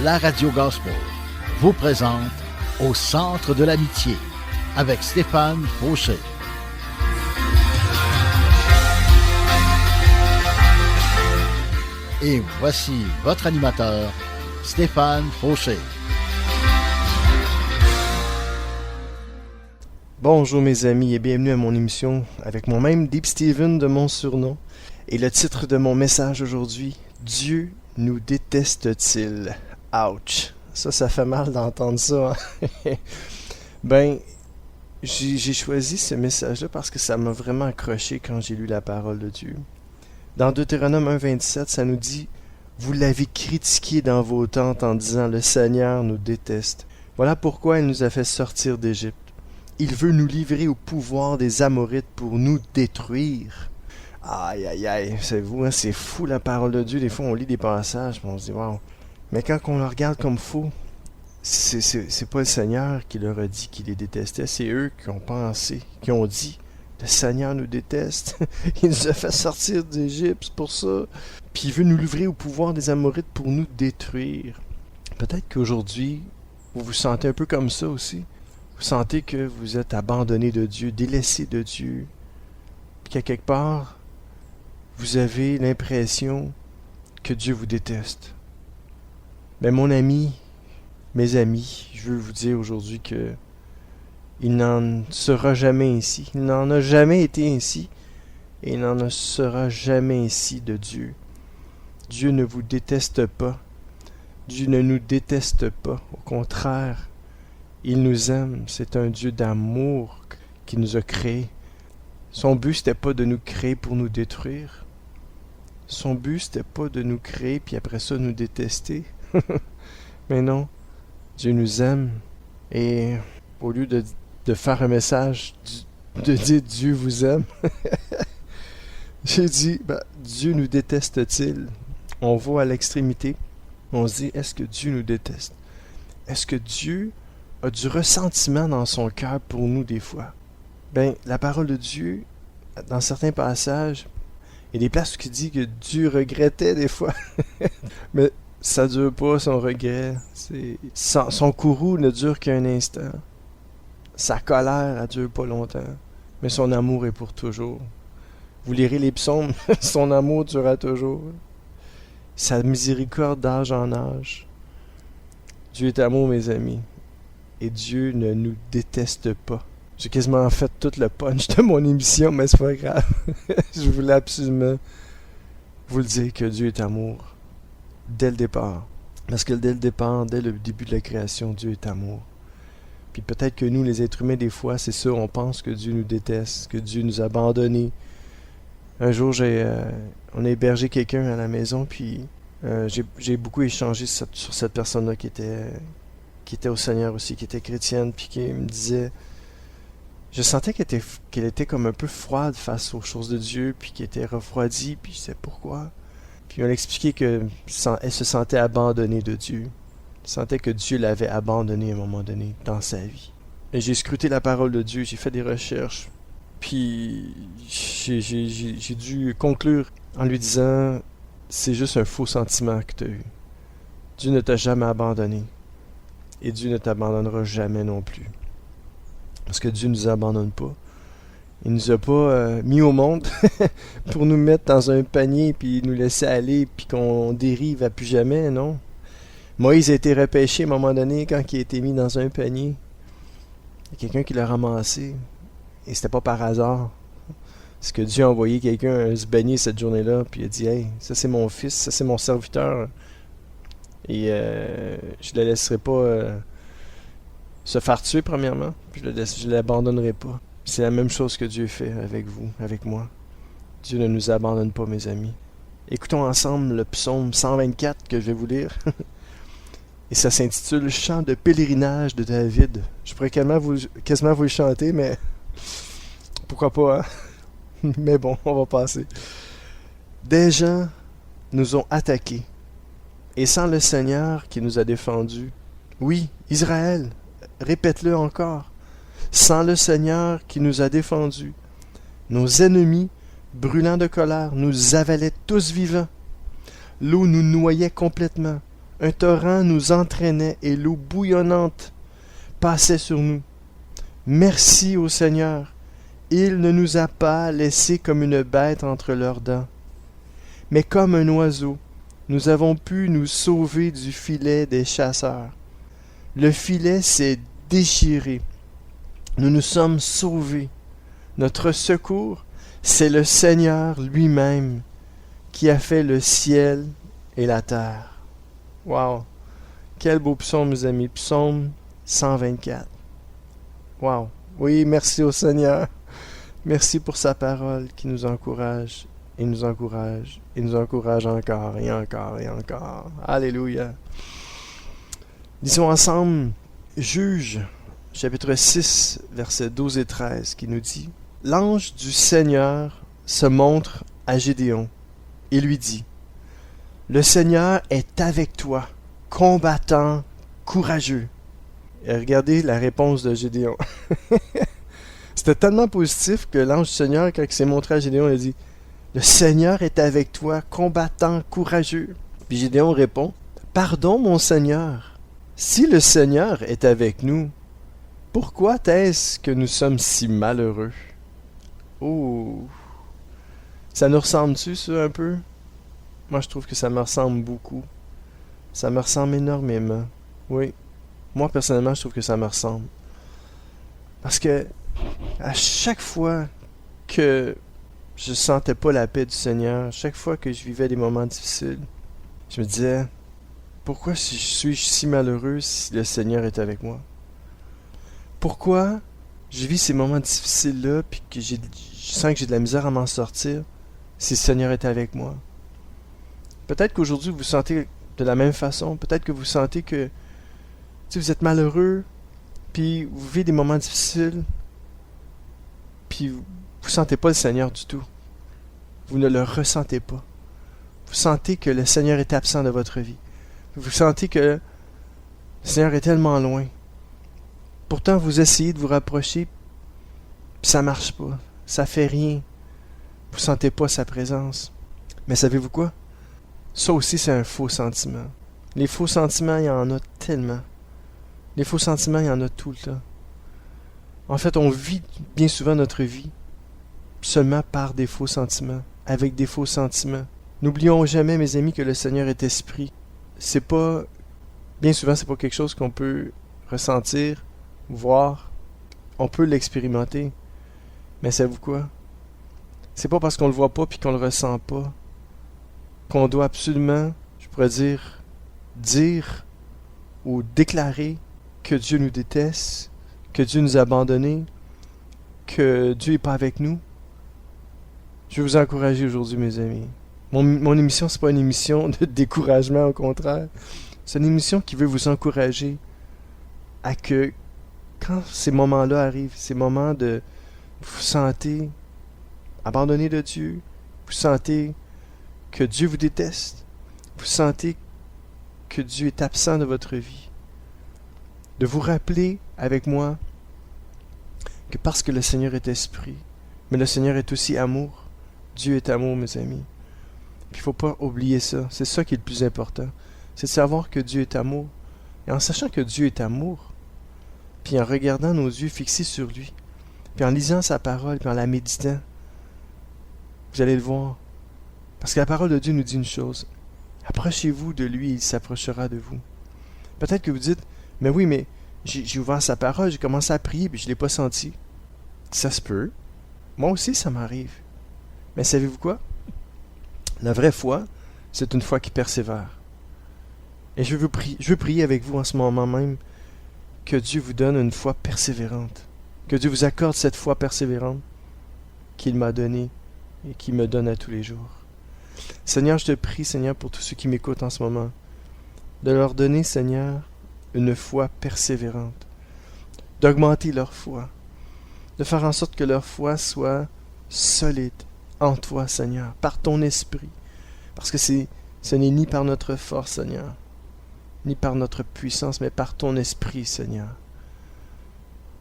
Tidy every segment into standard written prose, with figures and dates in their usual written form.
la Radio Gospel vous présente Au centre de l'amitié avec Stéphane Fauché. Et voici votre animateur, Stéphane Fauché. Bonjour mes amis et bienvenue à mon émission avec moi-même Deep Steven de mon surnom. Et le titre de mon message aujourd'hui, Dieu nous déteste-t-il? Ouch! Ça fait mal d'entendre ça. Hein? J'ai choisi ce message-là parce que ça m'a vraiment accroché quand j'ai lu la parole de Dieu. Dans Deutéronome 1,27, ça nous dit « Vous l'avez critiqué dans vos tentes en disant « Le Seigneur nous déteste. Voilà pourquoi il nous a fait sortir d'Égypte. Il veut nous livrer au pouvoir des Amorites pour nous détruire. » Aïe, aïe, aïe, savez-vous, hein, c'est fou la parole de Dieu. Des fois, on lit des passages et on se dit « Wow! » Mais quand on le regarde comme faux, c'est pas le Seigneur qui leur a dit qu'il les détestait, c'est eux qui ont pensé, qui ont dit « Le Seigneur nous déteste. Il nous a fait sortir d'Égypte, c'est pour ça. Puis il veut nous livrer au pouvoir des Amorites pour nous détruire. » Peut-être qu'aujourd'hui, vous vous sentez un peu comme ça aussi. Vous sentez que vous êtes abandonné de Dieu, délaissé de Dieu. Puis qu'à quelque part, vous avez l'impression que Dieu vous déteste. Mais mon ami, mes amis, je veux vous dire aujourd'hui que il n'en sera jamais ainsi. Il n'en a jamais été ainsi et il n'en sera jamais ainsi de Dieu. Dieu ne vous déteste pas. Dieu ne nous déteste pas. Au contraire, il nous aime. C'est un Dieu d'amour qui nous a créés. Son but, c'était pas de nous créer pour nous détruire. Son but, c'était pas de nous créer puis après ça nous détester. Mais non, Dieu nous aime. Et au lieu de faire un message, de dire Dieu vous aime, j'ai dit, Dieu nous déteste-t-il? On va à l'extrémité. On se dit, est-ce que Dieu nous déteste? Est-ce que Dieu a du ressentiment dans son cœur pour nous des fois? La parole de Dieu, dans certains passages, il y a des places qui disent que Dieu regrettait des fois. Mais ça dure pas, son regret. Son courroux ne dure qu'un instant. Sa colère, elle dure pas longtemps. Mais son amour est pour toujours. Vous lirez les psaumes, son amour durera toujours. Sa miséricorde d'âge en âge. Dieu est amour, mes amis. Et Dieu ne nous déteste pas. J'ai quasiment fait tout le punch de mon émission, mais c'est pas grave. Je voulais absolument vous le dire que Dieu est amour. Dès le départ. Parce que dès le départ, dès le début de la création, Dieu est amour. Puis peut-être que nous, les êtres humains, des fois, c'est ça, on pense que Dieu nous déteste, que Dieu nous a abandonnés. Un jour, on a hébergé quelqu'un à la maison, puis j'ai beaucoup échangé sur cette personne-là qui était au Seigneur aussi, qui était chrétienne, puis qui me disait... Je sentais qu'elle était comme un peu froide face aux choses de Dieu, puis qu'elle était refroidie, puis je sais pourquoi. Puis on a expliqué qu'elle se sentait abandonnée de Dieu. Elle sentait que Dieu l'avait abandonnée à un moment donné dans sa vie. Et j'ai scruté la parole de Dieu, j'ai fait des recherches, puis j'ai dû conclure en lui disant « C'est juste un faux sentiment que tu as eu. Dieu ne t'a jamais abandonné, et Dieu ne t'abandonnera jamais non plus. » Parce que Dieu ne nous abandonne pas. Il ne nous a pas mis au monde pour nous mettre dans un panier puis nous laisser aller puis qu'on dérive à plus jamais, non. Moïse a été repêché à un moment donné quand il a été mis dans un panier. Il y a quelqu'un qui l'a ramassé. Et c'était pas par hasard. C'est que Dieu a envoyé quelqu'un se baigner cette journée-là puis il a dit « Hey, ça c'est mon fils, ça c'est mon serviteur. Et je le laisserai pas... se faire tuer premièrement, puis je ne l'abandonnerai pas. C'est la même chose que Dieu fait avec vous, avec moi. Dieu ne nous abandonne pas, mes amis. Écoutons ensemble le psaume 124 que je vais vous lire. Et ça s'intitule « Chant de pèlerinage de David ». Je pourrais quasiment vous le chanter, mais pourquoi pas, hein? Mais bon, on va passer. Des gens nous ont attaqués, et sans le Seigneur qui nous a défendus. Oui, Israël, répète-le encore. Sans le Seigneur qui nous a défendus, nos ennemis, brûlants de colère, nous avalaient tous vivants. L'eau nous noyait complètement. Un torrent nous entraînait et l'eau bouillonnante passait sur nous. Merci au Seigneur. Il ne nous a pas laissés comme une bête entre leurs dents. Mais comme un oiseau, nous avons pu nous sauver du filet des chasseurs. Le filet s'est déchiré. Nous nous sommes sauvés. Notre secours, c'est le Seigneur lui-même qui a fait le ciel et la terre. Wow! Quel beau psaume, mes amis. Psaume 124. Wow! Oui, merci au Seigneur. Merci pour sa parole qui nous encourage, et nous encourage, et nous encourage encore, et encore, et encore. Alléluia! Lisons ensemble Juges, chapitre 6, versets 12 et 13, qui nous dit « L'ange du Seigneur se montre à Gédéon et lui dit « Le Seigneur est avec toi, combattant courageux. » Et regardez la réponse de Gédéon. C'était tellement positif que l'ange du Seigneur, quand il s'est montré à Gédéon, il a dit « Le Seigneur est avec toi, combattant courageux. » Puis Gédéon répond « Pardon, mon Seigneur, si le Seigneur est avec nous, pourquoi est-ce que nous sommes si malheureux? » Oh! Ça nous ressemble-tu, ça, un peu? Moi, je trouve que ça me ressemble beaucoup. Ça me ressemble énormément. Oui. Moi, personnellement, je trouve que ça me ressemble. Parce que à chaque fois que je sentais pas la paix du Seigneur, chaque fois que je vivais des moments difficiles, je me disais, pourquoi suis-je si malheureux si le Seigneur est avec moi? Pourquoi je vis ces moments difficiles-là puis que je sens que j'ai de la misère à m'en sortir si le Seigneur est avec moi? Peut-être qu'aujourd'hui vous vous sentez de la même façon. Peut-être que vous sentez que vous êtes malheureux puis vous vivez des moments difficiles puis vous ne sentez pas le Seigneur du tout. Vous ne le ressentez pas. Vous sentez que le Seigneur est absent de votre vie. Vous sentez que le Seigneur est tellement loin. Pourtant, vous essayez de vous rapprocher, puis ça marche pas. Ça fait rien. Vous sentez pas sa présence. Mais savez-vous quoi? Ça aussi, c'est un faux sentiment. Les faux sentiments, il y en a tellement. Les faux sentiments, il y en a tout le temps. En fait, on vit bien souvent notre vie seulement par des faux sentiments, avec des faux sentiments. N'oublions jamais, mes amis, que le Seigneur est esprit. C'est pas, bien souvent, c'est pas quelque chose qu'on peut ressentir, voir. On peut l'expérimenter. Mais savez-vous quoi? C'est pas parce qu'on le voit pas puis qu'on le ressent pas qu'on doit absolument, je pourrais dire ou déclarer que Dieu nous déteste, que Dieu nous a abandonnés, que Dieu n'est pas avec nous. Je vais vous encourager aujourd'hui, mes amis. Mon émission, c'est pas une émission de découragement, au contraire. C'est une émission qui veut vous encourager à que, quand ces moments-là arrivent, ces moments de vous sentez abandonné de Dieu, vous sentez que Dieu vous déteste, vous sentez que Dieu est absent de votre vie, de vous rappeler avec moi que parce que le Seigneur est esprit, mais le Seigneur est aussi amour. Dieu est amour, mes amis. Puis il ne faut pas oublier ça. C'est ça qui est le plus important. C'est de savoir que Dieu est amour. Et en sachant que Dieu est amour, puis en regardant nos yeux fixés sur lui, puis en lisant sa parole, puis en la méditant, vous allez le voir. Parce que la parole de Dieu nous dit une chose. Approchez-vous de lui et il s'approchera de vous. Peut-être que vous dites, mais oui, mais j'ai ouvert sa parole, j'ai commencé à prier, puis je ne l'ai pas senti. Ça se peut. Moi aussi, ça m'arrive. Mais savez-vous quoi? La vraie foi, c'est une foi qui persévère. Et je veux prier avec vous en ce moment même que Dieu vous donne une foi persévérante. Que Dieu vous accorde cette foi persévérante qu'il m'a donnée et qu'il me donne à tous les jours. Seigneur, je te prie, Seigneur, pour tous ceux qui m'écoutent en ce moment, de leur donner, Seigneur, une foi persévérante, d'augmenter leur foi, de faire en sorte que leur foi soit solide en toi, Seigneur, par ton esprit, parce que ce n'est ni par notre force, Seigneur, ni par notre puissance, mais par ton esprit, Seigneur.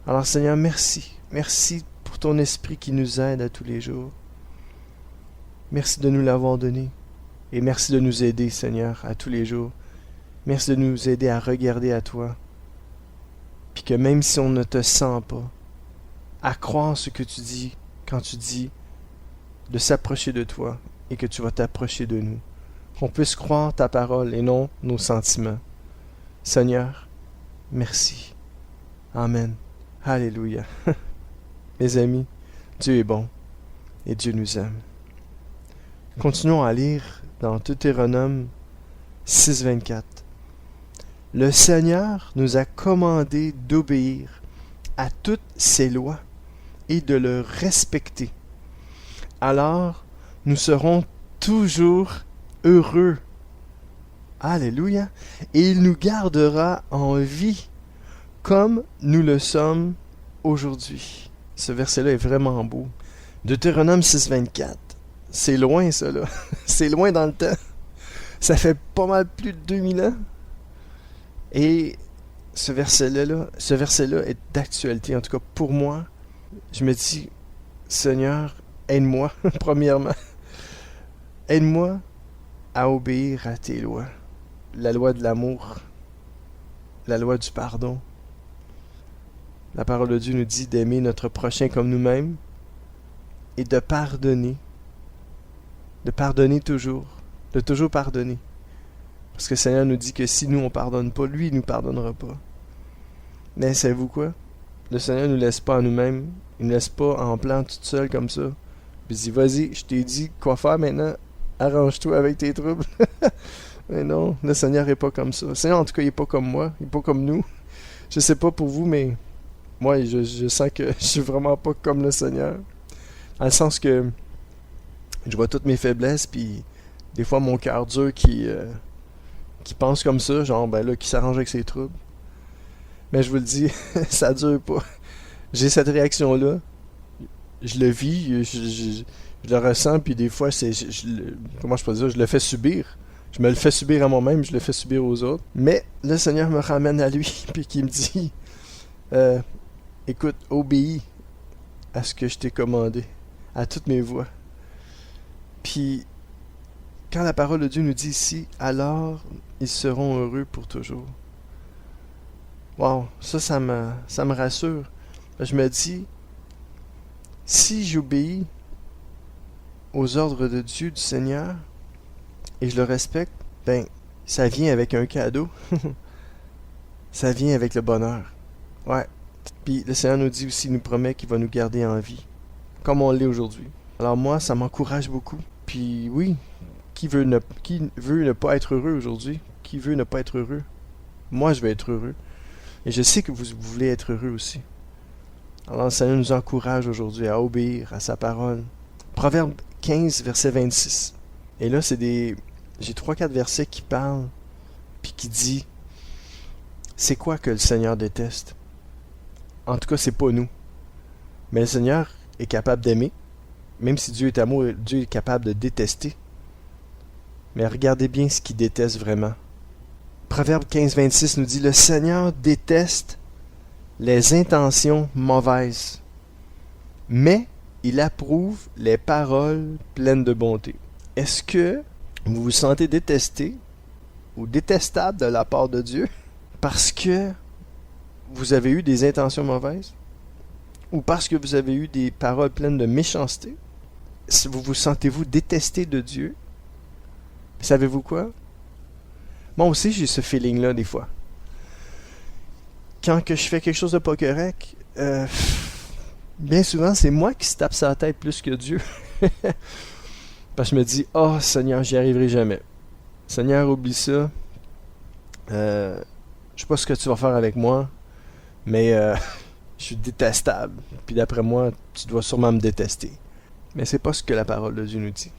Alors, Seigneur, merci. Merci pour ton esprit qui nous aide à tous les jours. Merci de nous l'avoir donné. Et merci de nous aider, Seigneur, à tous les jours. Merci de nous aider à regarder à toi. Puis que même si on ne te sent pas, à croire ce que tu dis quand tu dis de s'approcher de toi et que tu vas t'approcher de nous. Qu'on puisse croire ta parole et non nos sentiments. Seigneur, merci. Amen. Alléluia. Mes amis, Dieu est bon et Dieu nous aime. Continuons à lire dans Deutéronome 6.24. Le Seigneur nous a commandé d'obéir à toutes ses lois et de le respecter. Alors, nous serons toujours heureux. Alléluia. Et il nous gardera en vie comme nous le sommes aujourd'hui. Ce verset-là est vraiment beau. Deutéronome 6.24. C'est loin, ça, là. C'est loin dans le temps. Ça fait pas mal plus de 2000 ans. Et ce verset-là est d'actualité. En tout cas, pour moi, je me dis, Seigneur, aide-moi, premièrement. Aide-moi à obéir à tes lois. La loi de l'amour, la loi du pardon. La parole de Dieu nous dit d'aimer notre prochain comme nous-mêmes et de pardonner. De pardonner toujours. De toujours pardonner. Parce que le Seigneur nous dit que si nous on pardonne pas, lui il nous pardonnera pas. Mais savez-vous quoi? Le Seigneur ne nous laisse pas à nous-mêmes. Il ne nous laisse pas en plan tout seul comme ça. Puis il dit, vas-y, je t'ai dit quoi faire maintenant. Arrange-toi avec tes troubles. Mais non, le Seigneur n'est pas comme ça. Le Seigneur, en tout cas, il n'est pas comme moi. Il n'est pas comme nous. Je sais pas pour vous, mais moi, je sens que je suis vraiment pas comme le Seigneur. Dans le sens que je vois toutes mes faiblesses, puis des fois, mon cœur dur qui pense comme ça, genre, ben là, qui s'arrange avec ses troubles. Mais je vous le dis, ça dure pas. J'ai cette réaction-là. Je le vis, je le ressens, puis des fois, comment je peux dire, je le fais subir. Je me le fais subir à moi-même, je le fais subir aux autres. Mais le Seigneur me ramène à lui, puis qui me dit, écoute, obéis à ce que je t'ai commandé, à toutes mes voies. Puis, quand la parole de Dieu nous dit ici, alors ils seront heureux pour toujours. Wow, ça me rassure. Je me dis, si j'obéis aux ordres de Dieu, du Seigneur, et je le respecte, ben, ça vient avec un cadeau. Ça vient avec le bonheur. Ouais. Puis le Seigneur nous dit aussi, il nous promet qu'il va nous garder en vie, comme on l'est aujourd'hui. Alors moi, ça m'encourage beaucoup. Puis oui, qui veut ne pas être heureux aujourd'hui? Qui veut ne pas être heureux? Moi, je vais être heureux. Et je sais que vous voulez être heureux aussi. Alors le Seigneur nous encourage aujourd'hui à obéir à sa parole. Proverbe 15, verset 26. Et là, j'ai 3-4 versets qui parlent, puis qui dit, c'est quoi que le Seigneur déteste? En tout cas, c'est pas nous. Mais le Seigneur est capable d'aimer. Même si Dieu est amour, Dieu est capable de détester. Mais regardez bien ce qu'il déteste vraiment. Proverbe 15, 26 nous dit, le Seigneur déteste les intentions mauvaises, mais il approuve les paroles pleines de bonté. Est-ce que vous vous sentez détesté ou détestable de la part de Dieu parce que vous avez eu des intentions mauvaises ou parce que vous avez eu des paroles pleines de méchanceté? Vous sentez-vous détesté de Dieu? Savez-vous quoi? Moi aussi, j'ai ce feeling-là des fois. Quand que je fais quelque chose de pas correct, bien souvent, c'est moi qui se tape sa tête plus que Dieu. Parce que je me dis, oh Seigneur, j'y arriverai jamais. Seigneur, oublie ça. Je sais pas ce que tu vas faire avec moi, mais je suis détestable. Puis d'après moi, tu dois sûrement me détester. Mais c'est pas ce que la parole de Dieu nous dit.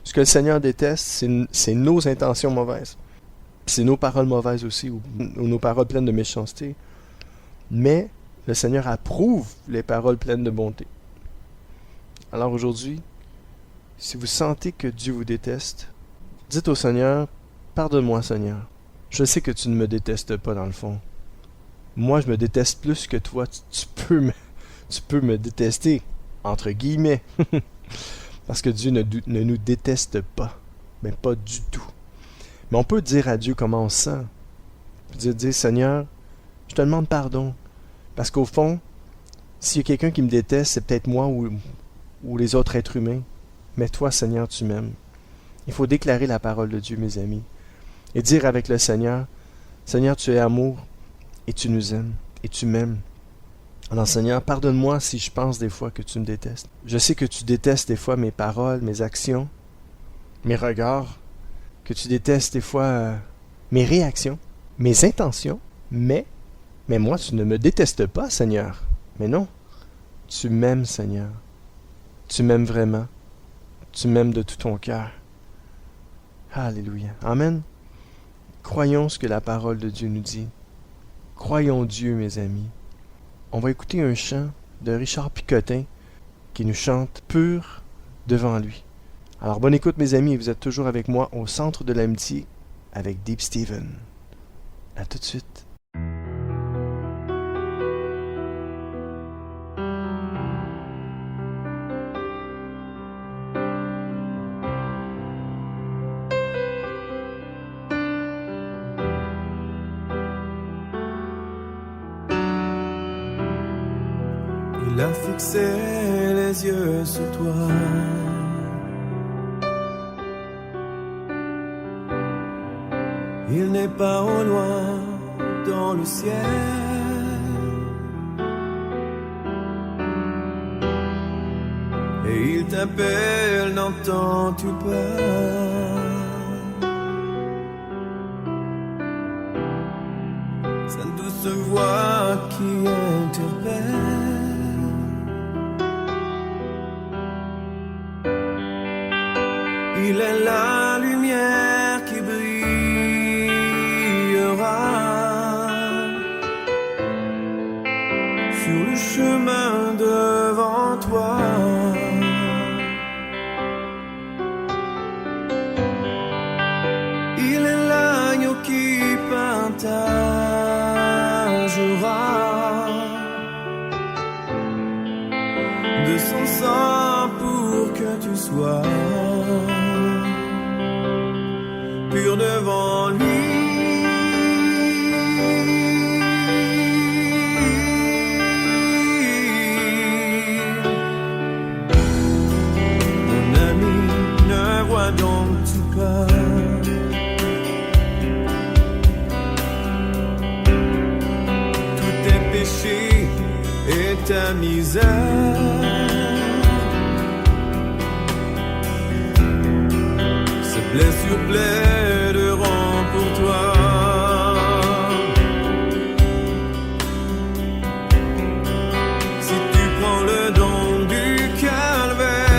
Ce que le Seigneur déteste, c'est nos intentions mauvaises. C'est nos paroles mauvaises aussi, ou nos paroles pleines de méchanceté. Mais le Seigneur approuve les paroles pleines de bonté. Alors aujourd'hui, si vous sentez que Dieu vous déteste, dites au Seigneur, pardonne-moi Seigneur. Je sais que tu ne me détestes pas dans le fond. Moi, je me déteste plus que toi. Tu peux me détester, entre guillemets. Parce que Dieu ne nous déteste pas. Mais pas du tout. Mais on peut dire à Dieu comment on se sent. On peut dire, Seigneur, je te demande pardon. Parce qu'au fond, s'il y a quelqu'un qui me déteste, c'est peut-être moi ou les autres êtres humains. Mais toi, Seigneur, tu m'aimes. Il faut déclarer la parole de Dieu, mes amis. Et dire avec le Seigneur, Seigneur, tu es amour et tu nous aimes et tu m'aimes. Alors Seigneur, pardonne-moi si je pense des fois que tu me détestes. Je sais que tu détestes des fois mes paroles, mes actions, mes regards, que tu détestes des fois mes réactions, mes intentions, mais moi tu ne me détestes pas, Seigneur. Mais non, tu m'aimes, Seigneur. Tu m'aimes vraiment. Tu m'aimes de tout ton cœur. Alléluia. Amen. Croyons ce que la parole de Dieu nous dit. Croyons Dieu, mes amis. On va écouter un chant de Richard Picotin qui nous chante « Pur devant lui ». Alors, bonne écoute, mes amis, et vous êtes toujours avec moi au Centre de l'Amitié avec Deep Steven. À tout de suite. Il a fixé les yeux sur toi. Il n'est pas au loin dans le ciel. Et il t'appelle, n'entends-tu pas? Sa douce voix qui interpelle. Il est la lumière qui brillera sur le chemin devant toi. Il est l'agneau qui partagera de son sang pour que tu sois pur devant lui. Mon ami, ne vois donc-tu pas tous tes péchés et ta misère? Blessure plaideront pour toi. Si tu prends le don du calvaire,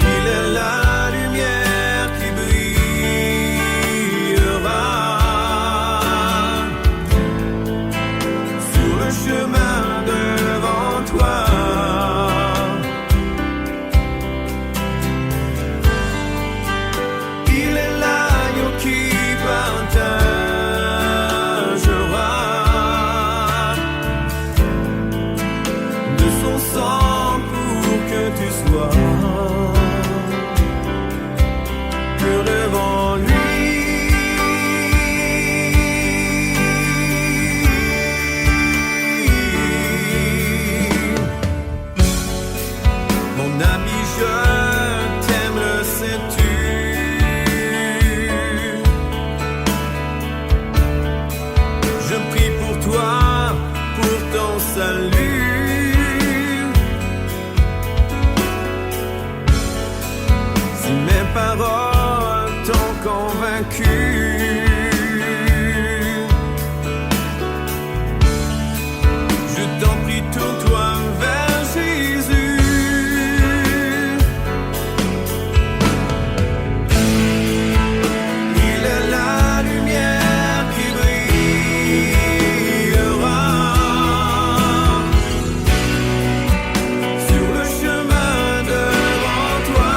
il est la lumière qui brillera sur le chemin devant toi. Pur devant lui. Mon ami, je t'aime, le sais-tu? Je prie pour toi, pour ton salut. Mes paroles t'ont convaincu. Je t'en prie, tourne-toi vers Jésus. Il est la lumière qui brillera sur le chemin devant toi.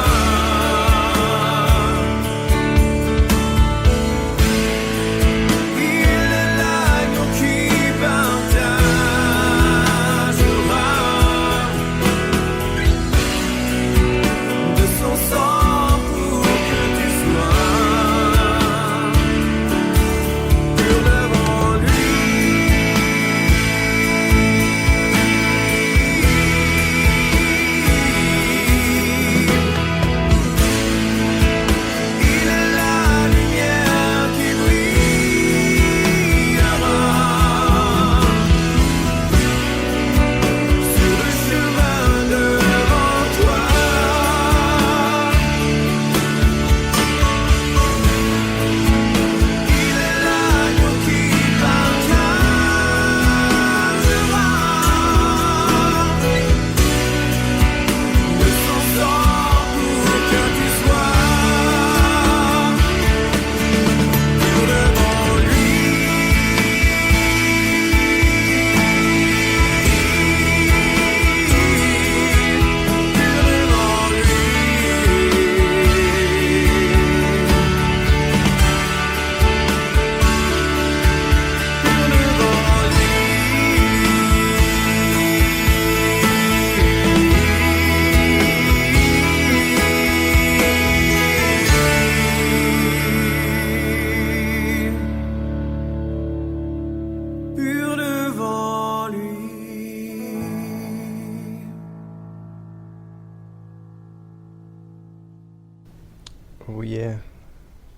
Oh yeah.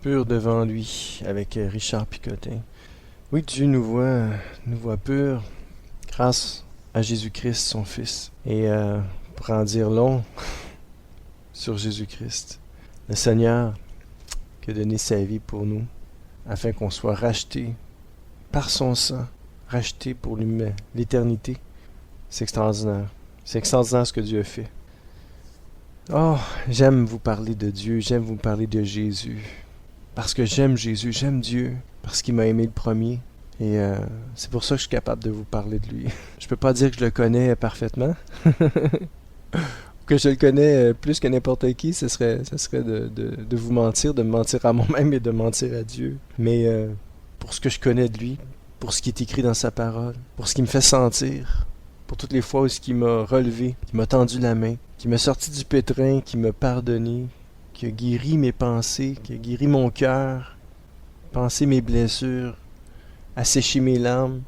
Pur devant lui, avec Richard Picotin. Oui, Dieu nous voit pur grâce à Jésus-Christ, son Fils. Et pour en dire long sur Jésus-Christ, le Seigneur qui a donné sa vie pour nous, afin qu'on soit rachetés par son sang, rachetés pour l'éternité. C'est extraordinaire. C'est extraordinaire ce que Dieu a fait. Oh, j'aime vous parler de Dieu, j'aime vous parler de Jésus. Parce que j'aime Jésus, j'aime Dieu, parce qu'il m'a aimé le premier. Et c'est pour ça que je suis capable de vous parler de lui. Je peux pas dire que je le connais parfaitement. Que je le connais plus que n'importe qui, ce serait de vous mentir, de me mentir à moi-même et de mentir à Dieu. Mais pour ce que je connais de lui, pour ce qui est écrit dans sa parole, pour ce qu'il me fait sentir, pour toutes les fois où il m'a relevé, qui m'a tendu la main, qui m'a sorti du pétrin, qui m'a pardonné, qui a guéri mes pensées, qui a guéri mon cœur, pensé mes blessures, asséché mes larmes,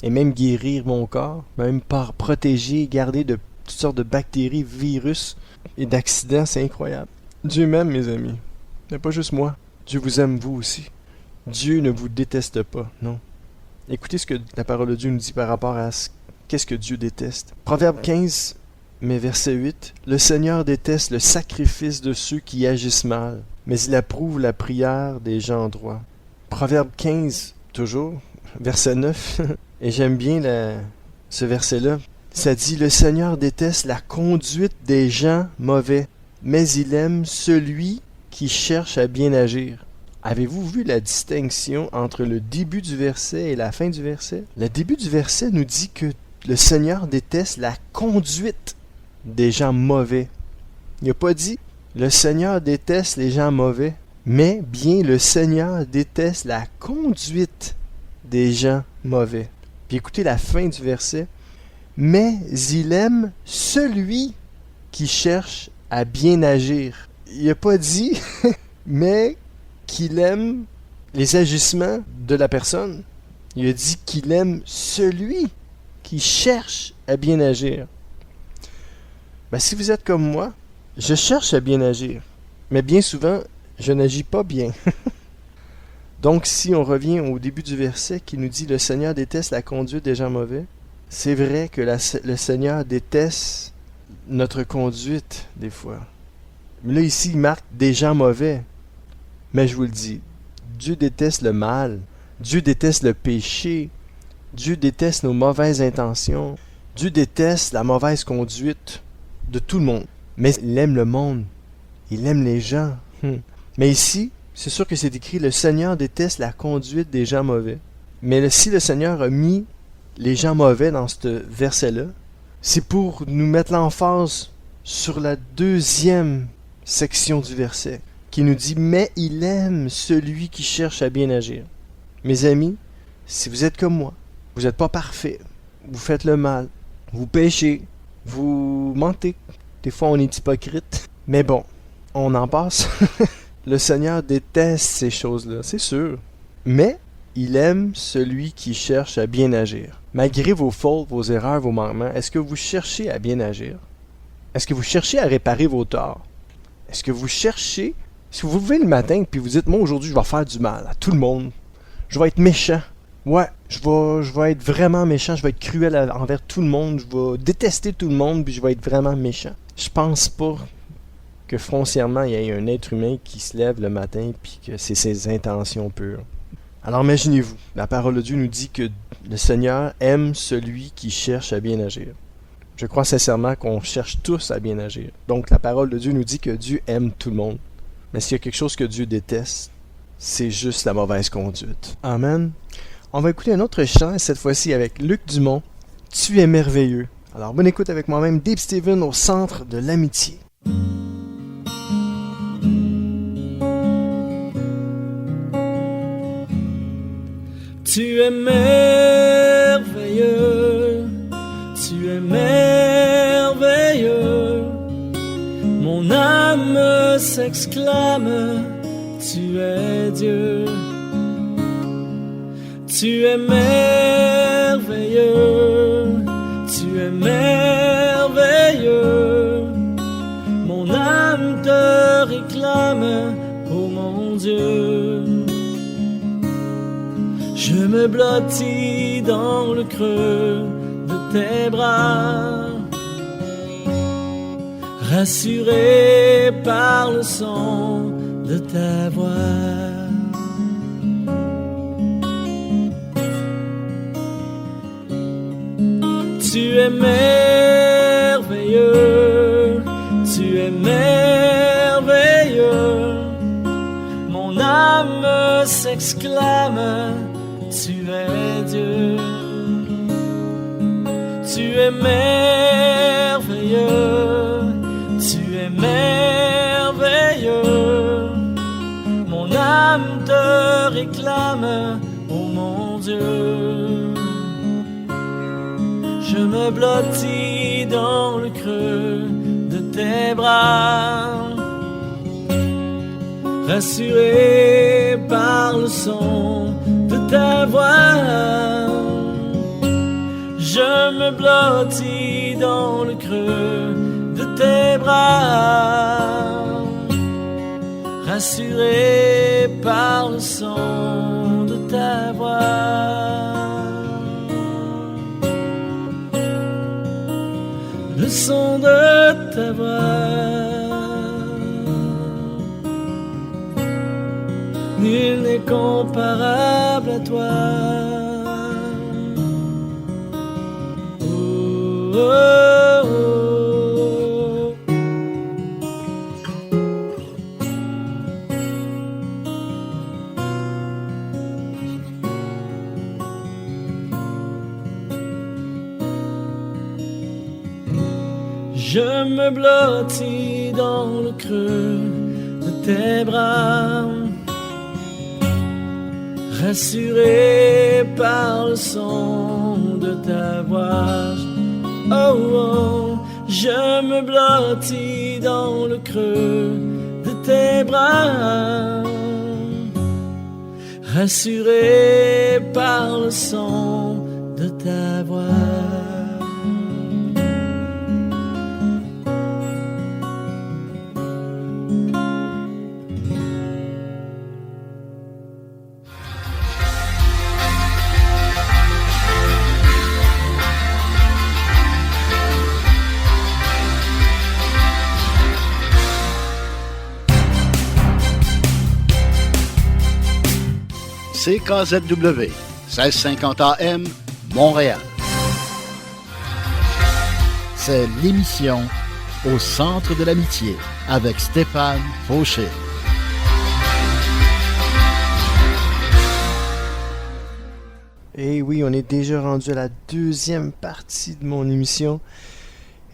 et même guérir mon corps, même protéger, garder de toutes sortes de bactéries, virus et d'accidents, c'est incroyable. Dieu m'aime, mes amis. Mais pas juste moi. Dieu vous aime, vous aussi. Dieu ne vous déteste pas, non. Écoutez ce que la parole de Dieu nous dit par rapport à qu'est-ce que Dieu déteste. Proverbe 15, mais verset 8. Le Seigneur déteste le sacrifice de ceux qui agissent mal, mais il approuve la prière des gens droits. Proverbe 15, toujours, verset 9. Et j'aime bien ce verset-là. Ça dit, le Seigneur déteste la conduite des gens mauvais, mais il aime celui qui cherche à bien agir. Avez-vous vu la distinction entre le début du verset et la fin du verset? Le début du verset nous dit que le Seigneur déteste la conduite des gens mauvais. Il n'a pas dit le Seigneur déteste les gens mauvais, mais bien le Seigneur déteste la conduite des gens mauvais. Puis écoutez la fin du verset. Mais il aime celui qui cherche à bien agir. Il n'a pas dit, mais qu'il aime les agissements de la personne. Il a dit qu'il aime celui qui cherche à bien agir. Ben, si vous êtes comme moi, je cherche à bien agir. Mais bien souvent, je n'agis pas bien. Donc, si on revient au début du verset qui nous dit « Le Seigneur déteste la conduite des gens mauvais », c'est vrai que le Seigneur déteste notre conduite, des fois. Mais là, ici, il marque des gens mauvais. Mais je vous le dis, Dieu déteste le mal. Dieu déteste le péché. Dieu déteste nos mauvaises intentions. Dieu déteste la mauvaise conduite de tout le monde. Mais il aime le monde. Il aime les gens. Mais ici, c'est sûr que c'est écrit, le Seigneur déteste la conduite des gens mauvais. Mais si le Seigneur a mis les gens mauvais dans ce verset-là, c'est pour nous mettre l'emphase sur la deuxième section du verset, qui nous dit « Mais il aime celui qui cherche à bien agir ». Mes amis, si vous êtes comme moi, vous n'êtes pas parfait, vous faites le mal, vous péchez, vous mentez, des fois on est hypocrite, mais bon, on en passe. Le Seigneur déteste ces choses-là, c'est sûr, mais il aime celui qui cherche à bien agir. Malgré vos fautes, vos erreurs, vos manquements, est-ce que vous cherchez à bien agir? Est-ce que vous cherchez à réparer vos torts? Est-ce que vous cherchez... Si vous vous levez le matin et vous dites « Moi, aujourd'hui, je vais faire du mal à tout le monde. Je vais être méchant. Ouais, je vais être vraiment méchant. Je vais être cruel envers tout le monde. Je vais détester tout le monde puis je vais être vraiment méchant. » Je pense pas que foncièrement, il y ait un être humain qui se lève le matin puis que c'est ses intentions pures. Alors imaginez-vous, la parole de Dieu nous dit que le Seigneur aime celui qui cherche à bien agir. Je crois sincèrement qu'on cherche tous à bien agir. Donc la parole de Dieu nous dit que Dieu aime tout le monde. Mais s'il y a quelque chose que Dieu déteste, c'est juste la mauvaise conduite. Amen. On va écouter un autre chant, cette fois-ci avec Luc Dumont, « Tu es merveilleux ». Alors bonne écoute avec moi-même, Dave Steven au centre de l'amitié. Tu es merveilleux, tu es merveilleux. Mon âme s'exclame, tu es Dieu. Tu es merveilleux, tu es merveilleux. Mon âme te réclame, Dieu. Je me blottis dans le creux de tes bras, rassuré par le son de ta voix. Tu es merveilleux, tu es merveilleux. Mon âme s'exclame, tu es Dieu. Tu es merveilleux, tu es merveilleux. Mon âme te réclame, oh mon Dieu. Je me blottis dans le creux de tes bras, rassuré par le son de ta voix. Je me blottis dans le creux de tes bras, rassuré par le son de ta voix. Le son de ta voix, nul n'est comparable à toi. Oh, oh, oh. Je me blottis dans le creux de tes bras, rassuré par le son de ta voix. Oh, oh, je me blottis dans le creux de tes bras, rassuré par le son de ta voix. CKZW, 1650 AM, Montréal. C'est l'émission Au centre de l'amitié avec Stéphane Fauché. Et oui, on est déjà rendu à la deuxième partie de mon émission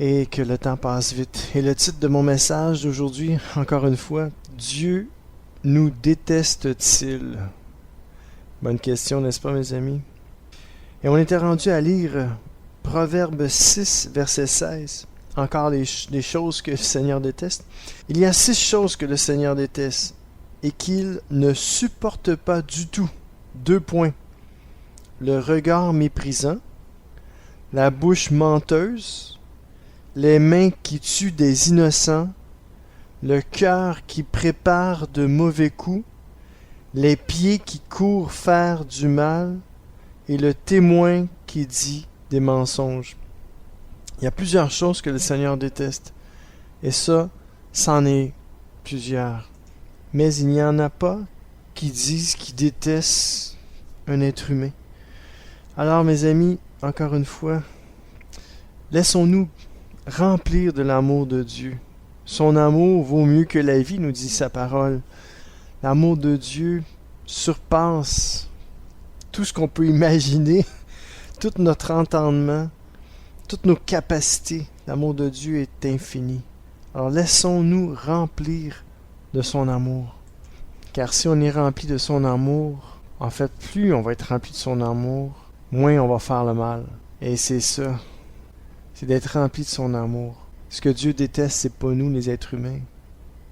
et que le temps passe vite. Et le titre de mon message d'aujourd'hui, encore une fois, Dieu nous déteste-t-il? Bonne question, n'est-ce pas, mes amis? Et on était rendu à lire Proverbe 6, verset 16. Encore les choses que le Seigneur déteste. Il y a 6 choses que le Seigneur déteste et qu'il ne supporte pas du tout. 2 points. Le regard méprisant, la bouche menteuse, les mains qui tuent des innocents, le cœur qui prépare de mauvais coups, les pieds qui courent faire du mal et le témoin qui dit des mensonges. Il y a plusieurs choses que le Seigneur déteste. Et ça, c'en est plusieurs. Mais il n'y en a pas qui disent qu'ils détestent un être humain. Alors, mes amis, encore une fois, laissons-nous remplir de l'amour de Dieu. Son amour vaut mieux que la vie, nous dit sa parole. L'amour de Dieu surpasse tout ce qu'on peut imaginer, tout notre entendement, toutes nos capacités. L'amour de Dieu est infini. Alors laissons-nous remplir de son amour. Car si on est rempli de son amour, en fait, plus on va être rempli de son amour, moins on va faire le mal. Et c'est ça. C'est d'être rempli de son amour. Ce que Dieu déteste, c'est pas nous, les êtres humains.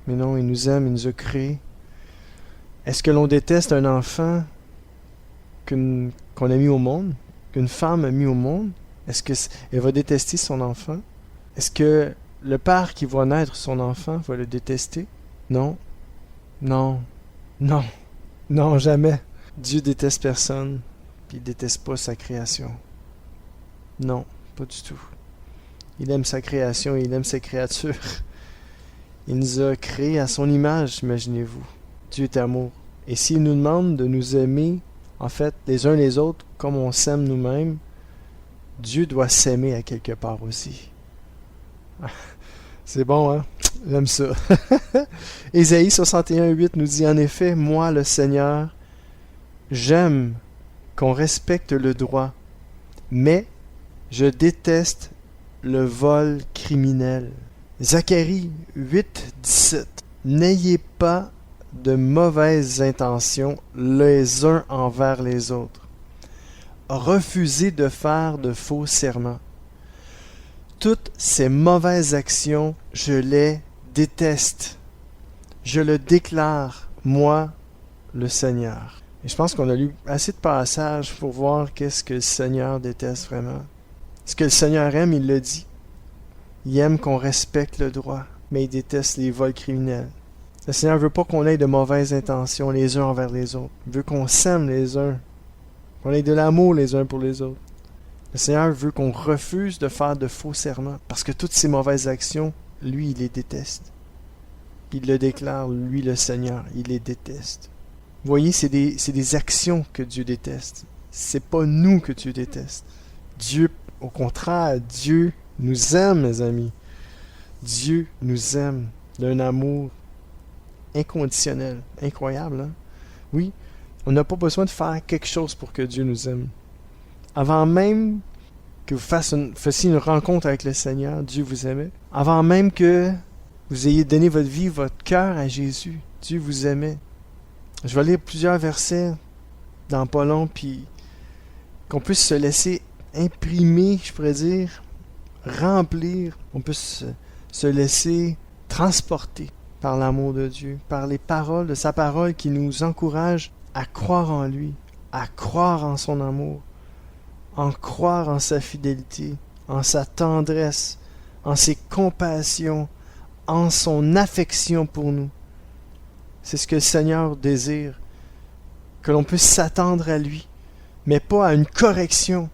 Mais non, il nous aime, il nous a créés. Est-ce que l'on déteste un enfant qu'on a mis au monde, qu'une femme a mis au monde? Est-ce qu'elle va détester son enfant? Est-ce que le père qui voit naître son enfant va le détester? Non. Non. Non, non, jamais. Dieu déteste personne, puis il déteste pas sa création. Non, pas du tout. Il aime sa création, il aime ses créatures. Il nous a créés à son image, imaginez-vous. Dieu est amour. Et s'il nous demande de nous aimer, en fait, les uns les autres, comme on s'aime nous-mêmes, Dieu doit s'aimer à quelque part aussi. C'est bon, hein? J'aime ça. Ésaïe 61:8 nous dit en effet, moi, le Seigneur, j'aime qu'on respecte le droit, mais je déteste le vol criminel. Zacharie 8:17 n'ayez pas de mauvaises intentions les uns envers les autres. Refusez de faire de faux serments. Toutes ces mauvaises actions, je les déteste. Je le déclare, moi, le Seigneur. Et je pense qu'on a lu assez de passages pour voir qu'est-ce que le Seigneur déteste vraiment. Ce que le Seigneur aime, il le dit. Il aime qu'on respecte le droit, mais il déteste les vols criminels. Le Seigneur ne veut pas qu'on ait de mauvaises intentions les uns envers les autres. Il veut qu'on s'aime les uns, qu'on ait de l'amour les uns pour les autres. Le Seigneur veut qu'on refuse de faire de faux serments, parce que toutes ces mauvaises actions, lui, il les déteste. Il le déclare, lui, le Seigneur, il les déteste. Vous voyez, c'est des actions que Dieu déteste. C'est pas nous que Dieu déteste. Dieu, au contraire, Dieu nous aime, mes amis. Dieu nous aime d'un amour inconditionnel. Incroyable, hein? Oui, on n'a pas besoin de faire quelque chose pour que Dieu nous aime. Avant même que vous fassiez une rencontre avec le Seigneur, Dieu vous aimait. Avant même que vous ayez donné votre vie, votre cœur à Jésus, Dieu vous aimait. Je vais lire plusieurs versets dans pas long, puis qu'on puisse se laisser imprimer, je pourrais dire, remplir, on peut se laisser transporter par l'amour de Dieu, par les paroles de sa parole qui nous encourage à croire en lui, à croire en son amour, en croire en sa fidélité, en sa tendresse, en ses compassions, en son affection pour nous. C'est ce que le Seigneur désire, que l'on puisse s'attendre à lui, mais pas à une correction,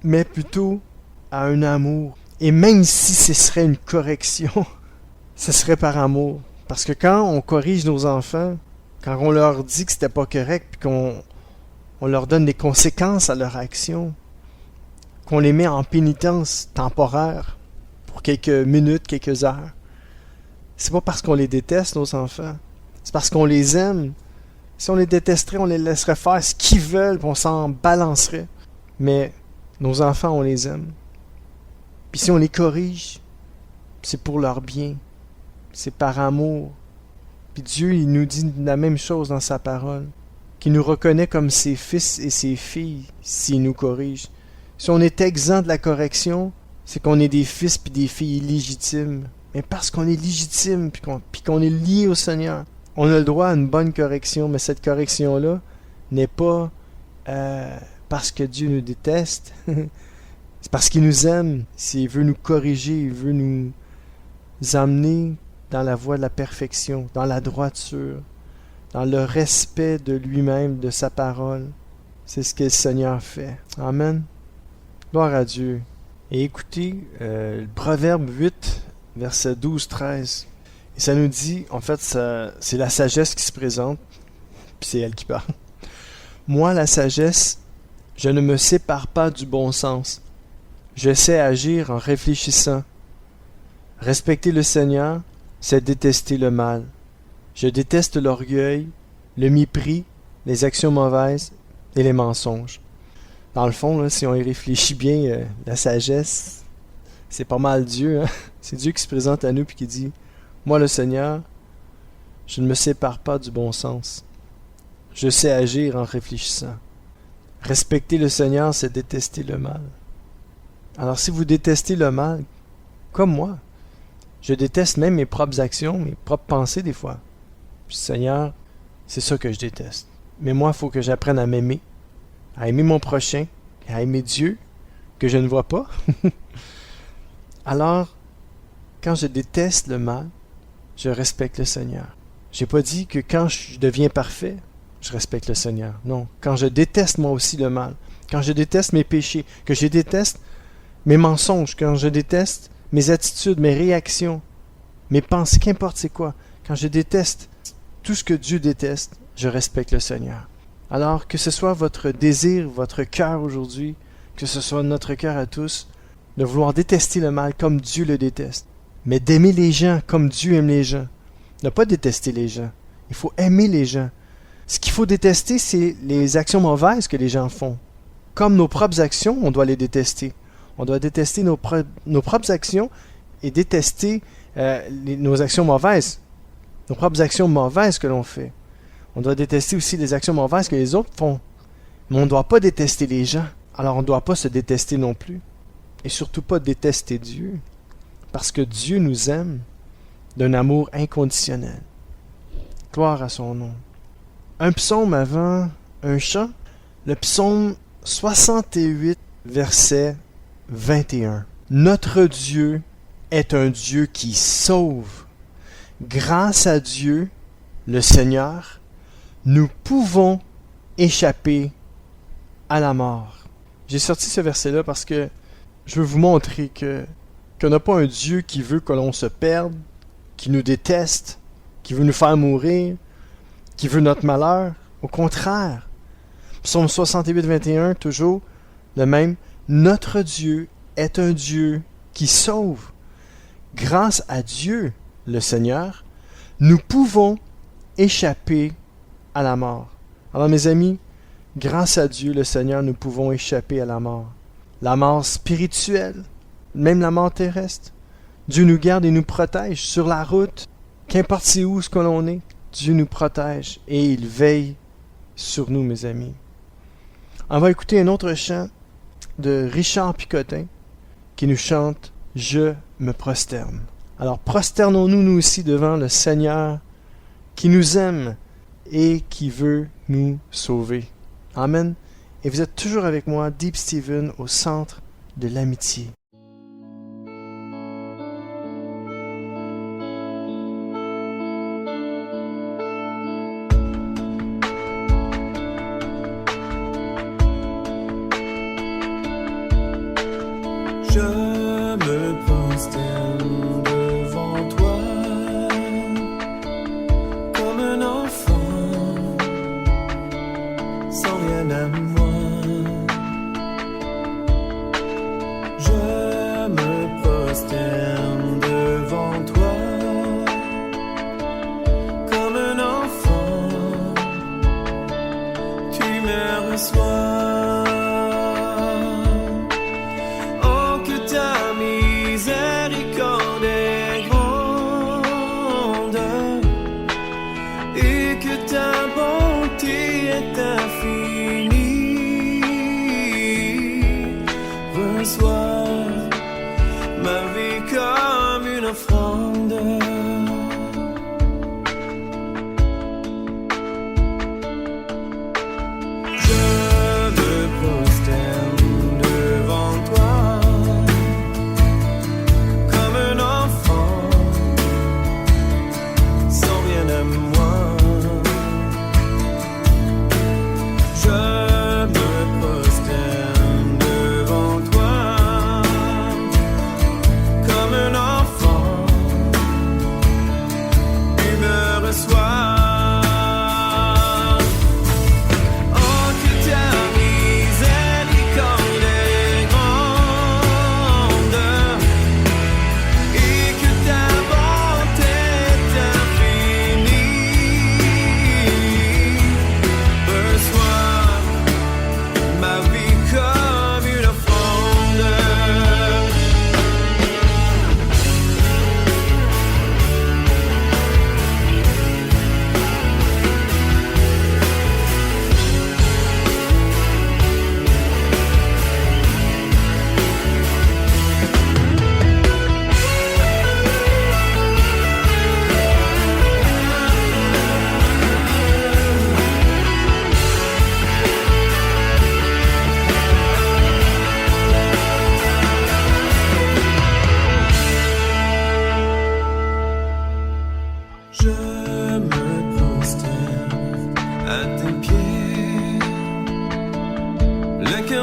mais plutôt à un amour. Et même si ce serait une correction, ce serait par amour. Parce que quand on corrige nos enfants, quand on leur dit que c'était pas correct, puis qu'on leur donne des conséquences à leur action, qu'on les met en pénitence temporaire pour quelques minutes, quelques heures, c'est pas parce qu'on les déteste, nos enfants. C'est parce qu'on les aime. Si on les détesterait, on les laisserait faire ce qu'ils veulent, puis on s'en balancerait. Mais nos enfants, on les aime. Puis si on les corrige, c'est pour leur bien. C'est par amour. Puis Dieu, il nous dit la même chose dans sa parole. Qu'il nous reconnaît comme ses fils et ses filles s'il nous corrige. Si on est exempt de la correction, c'est qu'on est des fils puis des filles illégitimes. Mais parce qu'on est légitime puis qu'on est lié au Seigneur, on a le droit à une bonne correction, mais cette correction-là n'est pas parce que Dieu nous déteste. C'est parce qu'il nous aime. S'il veut nous corriger, il veut nous amener dans la voie de la perfection, dans la droiture, dans le respect de lui-même, de sa parole. C'est ce que le Seigneur fait. Amen. Gloire à Dieu. Et écoutez, le Proverbe 8, verset 12-13. Et ça nous dit, en fait, c'est la sagesse qui se présente, puis c'est elle qui parle. Moi, la sagesse, je ne me sépare pas du bon sens. Je sais agir en réfléchissant. Respecter le Seigneur, c'est détester le mal. Je déteste l'orgueil, le mépris, les actions mauvaises et les mensonges. Dans le fond, là, si on y réfléchit bien, la sagesse, c'est pas mal Dieu. Hein? C'est Dieu qui se présente à nous et qui dit « Moi, le Seigneur, je ne me sépare pas du bon sens. Je sais agir en réfléchissant. Respecter le Seigneur, c'est détester le mal. » Alors si vous détestez le mal, comme moi, je déteste même mes propres actions, mes propres pensées des fois. Puis Seigneur, c'est ça que je déteste. Mais moi, il faut que j'apprenne à m'aimer, à aimer mon prochain, à aimer Dieu, que je ne vois pas. Alors, quand je déteste le mal, je respecte le Seigneur. J'ai pas dit que quand je deviens parfait, je respecte le Seigneur. Non, quand je déteste moi aussi le mal, quand je déteste mes péchés, que je déteste mes mensonges, quand je déteste mes attitudes, mes réactions, mes pensées, qu'importe c'est quoi, quand je déteste tout ce que Dieu déteste, je respecte le Seigneur. Alors que ce soit votre désir, votre cœur aujourd'hui, que ce soit notre cœur à tous, de vouloir détester le mal comme Dieu le déteste, mais d'aimer les gens comme Dieu aime les gens. Ne pas détester les gens. Il faut aimer les gens. Ce qu'il faut détester, c'est les actions mauvaises que les gens font. Comme nos propres actions, on doit les détester. On doit détester nos propres actions et détester nos actions mauvaises. Nos propres actions mauvaises que l'on fait. On doit détester aussi les actions mauvaises que les autres font. Mais on ne doit pas détester les gens. Alors on ne doit pas se détester non plus. Et surtout pas détester Dieu. Parce que Dieu nous aime d'un amour inconditionnel. Gloire à son nom. Un psaume avant un chant. Le psaume 68, verset 21. Notre Dieu est un Dieu qui sauve. Grâce à Dieu, le Seigneur, nous pouvons échapper à la mort. J'ai sorti ce verset-là parce que je veux vous montrer qu'on n'a pas un Dieu qui veut que l'on se perde, qui nous déteste, qui veut nous faire mourir, qui veut notre malheur. Au contraire. Psaume 68, 21, toujours le même. Notre Dieu est un Dieu qui sauve. Grâce à Dieu, le Seigneur, nous pouvons échapper à la mort. Alors mes amis, grâce à Dieu, le Seigneur, nous pouvons échapper à la mort. La mort spirituelle, même la mort terrestre. Dieu nous garde et nous protège sur la route. Qu'importe c'est où ce que l'on est, Dieu nous protège et il veille sur nous, mes amis. On va écouter un autre chant de Richard Picotin qui nous chante « Je me prosterne ». Alors prosternons-nous nous aussi devant le Seigneur qui nous aime et qui veut nous sauver. Amen. Et vous êtes toujours avec moi, Deep Steven, au centre de l'amitié. Je me prosterne devant toi comme un enfant sans rien à moi. Je me prosterne devant toi comme un enfant. Tu me reçois. Ma vie comme une offrande. Je me prosterne devant toi comme un enfant sans rien à moi. Je me prosterne devant toi comme un enfant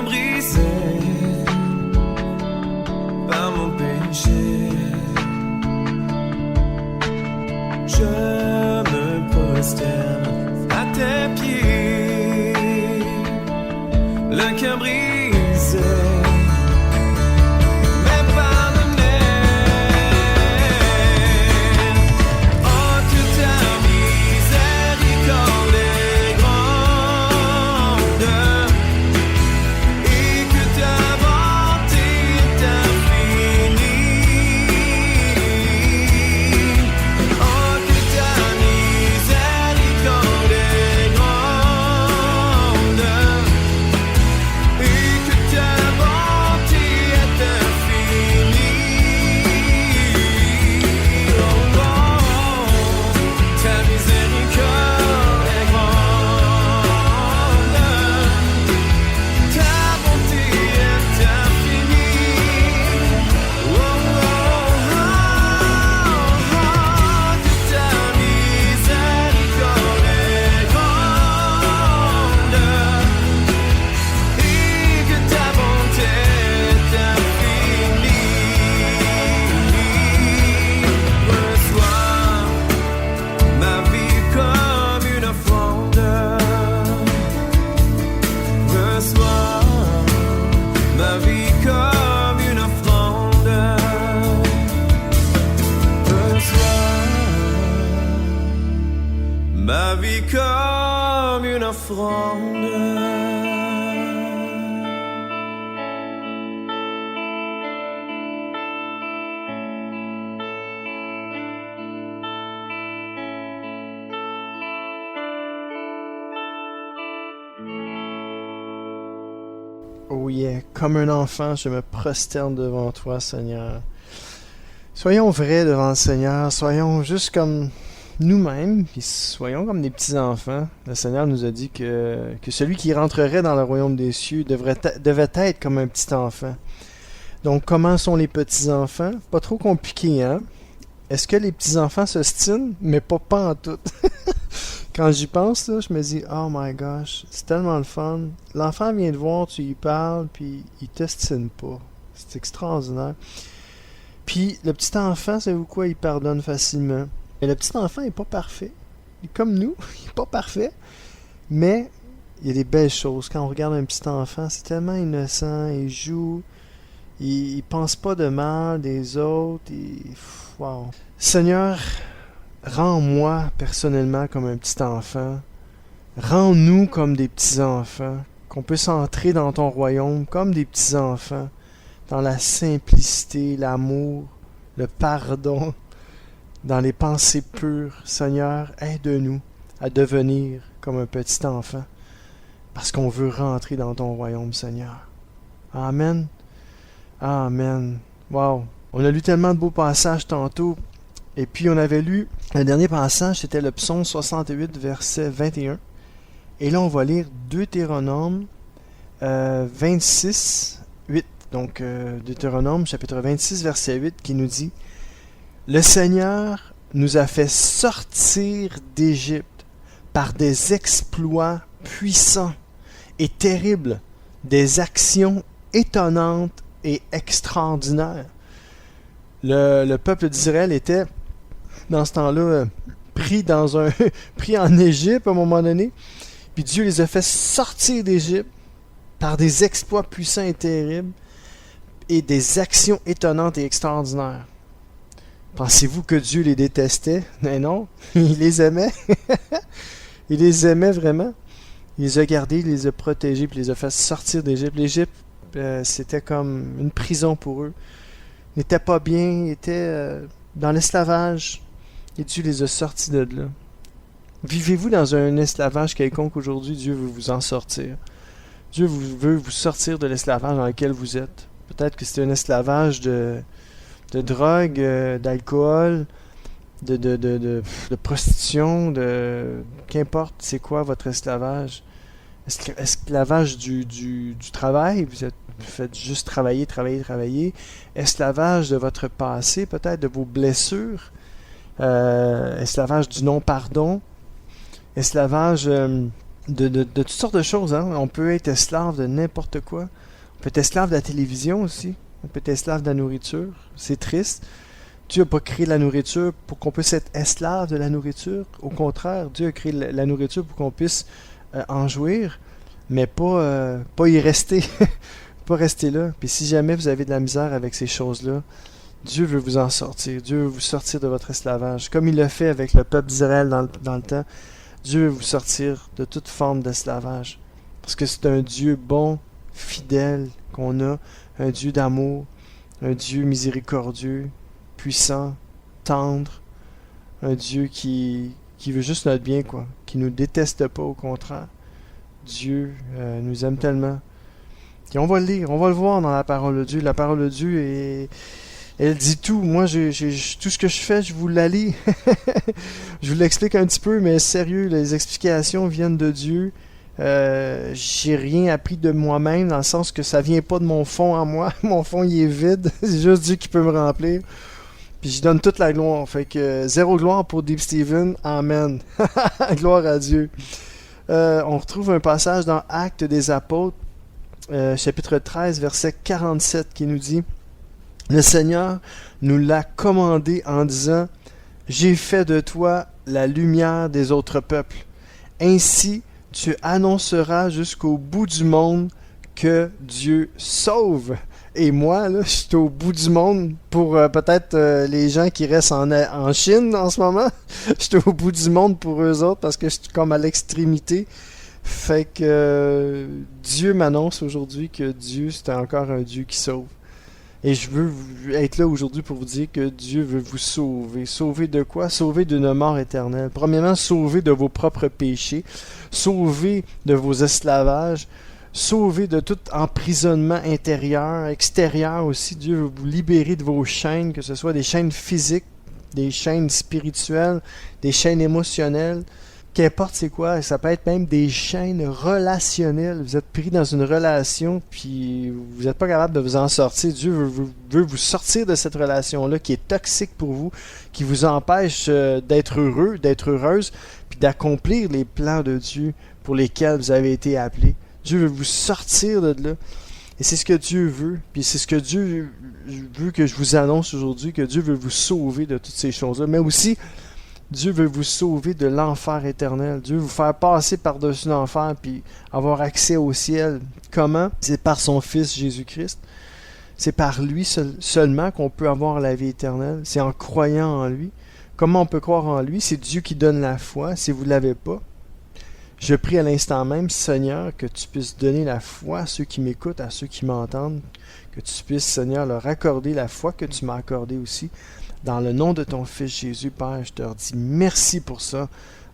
brisé par mon péché. Je me prosterne à tes pieds, le cœur brisé. Ma vie comme une offrande. Oh yeah, comme un enfant, je me prosterne devant toi, Seigneur. Soyons vrais devant le Seigneur, soyons juste comme nous-mêmes, puis soyons comme des petits-enfants. Le Seigneur nous a dit que celui qui rentrerait dans le royaume des cieux devait être comme un petit enfant. Donc, comment sont les petits-enfants? Pas trop compliqué, hein? Est-ce que les petits-enfants s'ostinent? Mais pas en tout. Quand j'y pense, là, je me dis, oh my gosh, c'est tellement le fun. L'enfant vient te voir, tu lui parles, puis il t'ostine pas. C'est extraordinaire. Puis, le petit enfant, savez-vous quoi? Il pardonne facilement. Et le petit enfant n'est pas parfait. Il est comme nous, il n'est pas parfait. Mais il y a des belles choses. Quand on regarde un petit enfant, c'est tellement innocent. Il joue. Il pense pas de mal des autres. Wow. Seigneur, rends-moi personnellement comme un petit enfant. Rends-nous comme des petits enfants. Qu'on puisse entrer dans ton royaume comme des petits enfants. Dans la simplicité, l'amour, le pardon. Dans les pensées pures, Seigneur, aide-nous à devenir comme un petit enfant, parce qu'on veut rentrer dans ton royaume, Seigneur. Amen. Amen. Wow. On a lu tellement de beaux passages tantôt, et puis on avait lu, le dernier passage, c'était le psaume 68, verset 21. Et là, on va lire Deutéronome 26, 8. Donc, Deutéronome, chapitre 26, verset 8, qui nous dit: le Seigneur nous a fait sortir d'Égypte par des exploits puissants et terribles, des actions étonnantes et extraordinaires. Le peuple d'Israël était, dans ce temps-là, pris en Égypte à un moment donné, puis Dieu les a fait sortir d'Égypte par des exploits puissants et terribles et des actions étonnantes et extraordinaires. Pensez-vous que Dieu les détestait? Mais non, il les aimait. Il les aimait vraiment. Il les a gardés, il les a protégés, puis il les a fait sortir d'Égypte. L'Égypte, c'était comme une prison pour eux. Ils n'étaient pas bien, ils étaient dans l'esclavage. Et Dieu les a sortis de là. Vivez-vous dans un esclavage quelconque aujourd'hui? Dieu veut vous en sortir. Dieu veut vous sortir de l'esclavage dans lequel vous êtes. Peut-être que c'est un esclavage de drogue, d'alcool, de prostitution, qu'importe c'est quoi votre esclavage. Esclavage du travail, vous faites juste travailler. Esclavage de votre passé, peut-être de vos blessures. Esclavage du non-pardon. Esclavage de toutes sortes de choses. Hein? On peut être esclave de n'importe quoi. On peut être esclave de la télévision aussi. On peut être esclave de la nourriture. C'est triste. Dieu n'a pas créé la nourriture pour qu'on puisse être esclave de la nourriture. Au contraire, Dieu a créé la nourriture pour qu'on puisse en jouir, mais pas y rester. Pas rester là. Puis si jamais vous avez de la misère avec ces choses-là, Dieu veut vous en sortir. Dieu veut vous sortir de votre esclavage. Comme il l'a fait avec le peuple d'Israël dans le temps, Dieu veut vous sortir de toute forme d'esclavage. Parce que c'est un Dieu bon, fidèle qu'on a, un Dieu d'amour, un Dieu miséricordieux, puissant, tendre, un Dieu qui veut juste notre bien, quoi, qui nous déteste pas, au contraire. Dieu nous aime tellement. Et on va le lire, on va le voir dans la parole de Dieu. La parole de Dieu, elle dit tout. Moi, tout ce que je fais, je vous la lis. Je vous l'explique un petit peu, mais sérieux, les explications viennent de Dieu. J'ai rien appris de moi-même, dans le sens que ça vient pas de mon fond en moi. Mon fond, il est vide. C'est juste Dieu qui peut me remplir. Puis je donne toute la gloire. Fait que zéro gloire pour Deep Steven. Amen. Gloire à Dieu. On retrouve un passage dans Actes des Apôtres, chapitre 13, verset 47, qui nous dit: le Seigneur nous l'a commandé en disant: j'ai fait de toi la lumière des autres peuples. Ainsi, tu annonceras jusqu'au bout du monde que Dieu sauve. Et moi, là, je suis au bout du monde pour peut-être les gens qui restent en Chine en ce moment. Je suis au bout du monde pour eux autres parce que je suis comme à l'extrémité. Fait que Dieu m'annonce aujourd'hui que Dieu, c'est encore un Dieu qui sauve. Et je veux être là aujourd'hui pour vous dire que Dieu veut vous sauver. Sauver de quoi? Sauver d'une mort éternelle. Premièrement, sauver de vos propres péchés. Sauver de vos esclavages. Sauver de tout emprisonnement intérieur, extérieur aussi. Dieu veut vous libérer de vos chaînes, que ce soit des chaînes physiques, des chaînes spirituelles, des chaînes émotionnelles. Qu'importe c'est quoi, ça peut être même des chaînes relationnelles. Vous êtes pris dans une relation, puis vous n'êtes pas capable de vous en sortir. Dieu veut vous sortir de cette relation-là qui est toxique pour vous, qui vous empêche d'être heureux, d'être heureuse, puis d'accomplir les plans de Dieu pour lesquels vous avez été appelés. Dieu veut vous sortir de là. Et c'est ce que Dieu veut, puis c'est ce que Dieu veut que je vous annonce aujourd'hui, que Dieu veut vous sauver de toutes ces choses-là, mais aussi Dieu veut vous sauver de l'enfer éternel. Dieu veut vous faire passer par-dessus l'enfer puis avoir accès au ciel. Comment? C'est par son Fils Jésus-Christ. C'est par lui seulement qu'on peut avoir la vie éternelle. C'est en croyant en lui. Comment on peut croire en lui? C'est Dieu qui donne la foi. Si vous ne l'avez pas, je prie à l'instant même, Seigneur, que tu puisses donner la foi à ceux qui m'écoutent, à ceux qui m'entendent. Que tu puisses, Seigneur, leur accorder la foi que tu m'as accordée aussi. Dans le nom de ton Fils Jésus, Père, je te redis merci pour ça.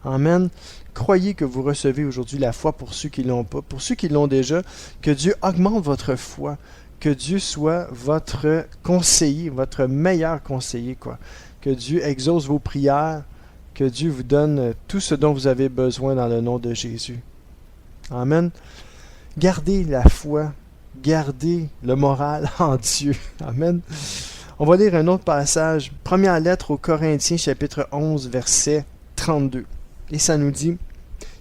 Amen. Croyez que vous recevez aujourd'hui la foi pour ceux qui ne l'ont pas. Pour ceux qui l'ont déjà, que Dieu augmente votre foi. Que Dieu soit votre conseiller, votre meilleur conseiller, quoi. Que Dieu exauce vos prières. Que Dieu vous donne tout ce dont vous avez besoin dans le nom de Jésus. Amen. Gardez la foi. Gardez le moral en Dieu. Amen. On va lire un autre passage. Première lettre aux Corinthiens, chapitre 11, verset 32. Et ça nous dit: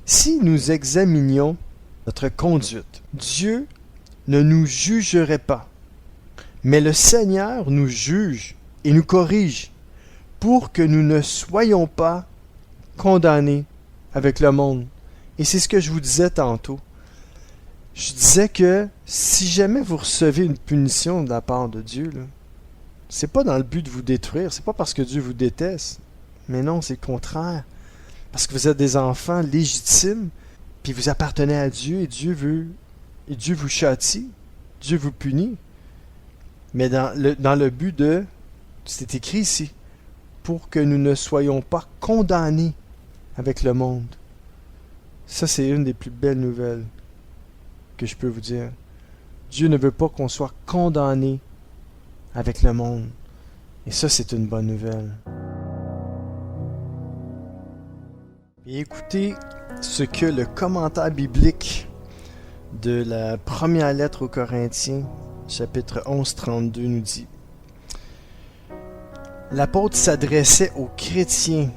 si nous examinions notre conduite, Dieu ne nous jugerait pas, mais le Seigneur nous juge et nous corrige pour que nous ne soyons pas condamnés avec le monde. Et c'est ce que je vous disais tantôt. Je disais que si jamais vous recevez une punition de la part de Dieu, là, c'est pas dans le but de vous détruire, c'est pas parce que Dieu vous déteste. Mais non, c'est le contraire. Parce que vous êtes des enfants légitimes, puis vous appartenez à Dieu, et Dieu vous châtie, Dieu vous punit. Mais dans le but de, c'est écrit ici, pour que nous ne soyons pas condamnés avec le monde. Ça, c'est une des plus belles nouvelles que je peux vous dire. Dieu ne veut pas qu'on soit condamné avec le monde. Et ça, c'est une bonne nouvelle. Et écoutez ce que le commentaire biblique de la première lettre aux Corinthiens, chapitre 11, 32, nous dit. L'apôtre s'adressait aux chrétiens